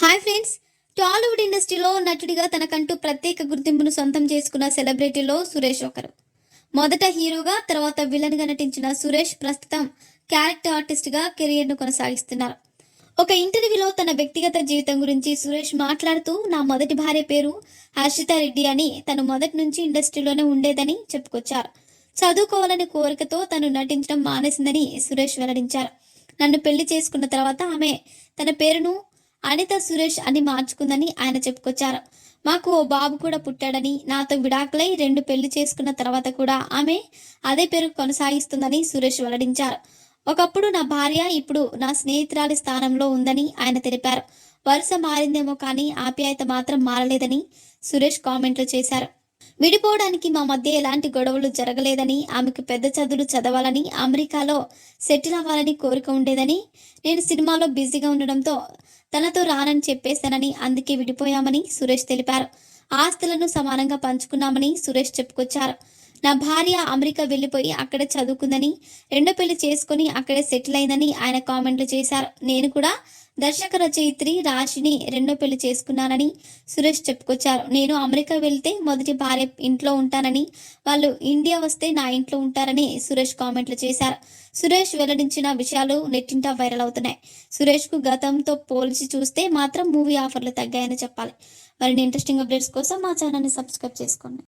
Hi friends. Tollywood ఇండస్ట్రీలో నటుడిగా తనకంటూ ప్రత్యేక గుర్తింపును సొంతం చేసుకున్న సెలబ్రిటీలో సురేష్ ఒకరు. మొదట హీరోగా, తర్వాత విలన్ గా నటించిన సురేష్ ప్రస్తుతం క్యారెక్టర్ ఆర్టిస్ట్ గా కెరియర్ ను కొనసాగిస్తున్నారు. ఒక ఇంటర్వ్యూలో తన వ్యక్తిగత జీవితం గురించి సురేష్ మాట్లాడుతూ, నా మొదటి భార్య పేరు హర్షిత రెడ్డి అని, తను మొదటి నుంచి ఇండస్ట్రీలోనే ఉండేదని చెప్పుకొచ్చారు. చదువుకోవాలనే కోరికతో తను నటించడం మానేసిందని సురేష్ వెల్లడించారు. నన్ను పెళ్లి చేసుకున్న తర్వాత ఆమె తన పేరును అనిత సురేష్ అని మార్చుకుందని ఆయన చెప్పుకొచ్చారు. మాకు ఓ బాబు కూడా పుట్టాడని, నాతో విడాకులై 2 పెళ్లి చేసుకున్న తర్వాత కూడా ఆమె అదే పేరు కొనసాగిస్తుందని సురేష్ వెల్లడించారు. ఒకప్పుడు నా భార్య, ఇప్పుడు నా స్నేహితురాలి స్థానంలో ఉందని ఆయన తెలిపారు. వరుస మారిందేమో కానీ ఆప్యాయత మాత్రం మారలేదని సురేష్ కామెంట్లు చేశారు. విడిపోవడానికి మా మధ్య ఎలాంటి గొడవలు జరగలేదని, ఆమెకు పెద్ద చదువులు చదవాలని, అమెరికాలో సెటిల్ అవ్వాలని కోరిక ఉండేదని, నేను సినిమాలో బిజీగా ఉండడంతో తనతో రానని చెప్పేశానని, అందుకే విడిపోయామని సురేష్ తెలిపారు. ఆస్తులను సమానంగా పంచుకున్నామని సురేష్ చెప్పుకొచ్చారు. నా భార్య అమెరికా వెళ్లిపోయి అక్కడే చదువుకుందని, రెండో పెళ్లి చేసుకుని అక్కడే సెటిల్ అయిందని ఆయన కామెంట్లు చేశారు. నేను కూడా దర్శక రచయిత్రి రాశిని రెండో పెళ్లి చేసుకున్నానని సురేష్ చెప్పుకొచ్చారు. నేను అమెరికా వెళ్తే మొదటి భార్య ఇంట్లో ఉంటానని, వాళ్ళు ఇండియా వస్తే నా ఇంట్లో ఉంటారని సురేష్ కామెంట్లు చేశారు. సురేష్ వెల్లడించిన విషయాలు నెట్టింట వైరల్ అవుతున్నాయి. సురేష్ కు గతంతో పోల్చి చూస్తే మాత్రం మూవీ ఆఫర్లు తగ్గాయని చెప్పాలి. మరిన్ని ఇంట్రెస్టింగ్ అప్డేట్స్ కోసం మా ఛానల్ని సబ్స్క్రైబ్ చేసుకోండి.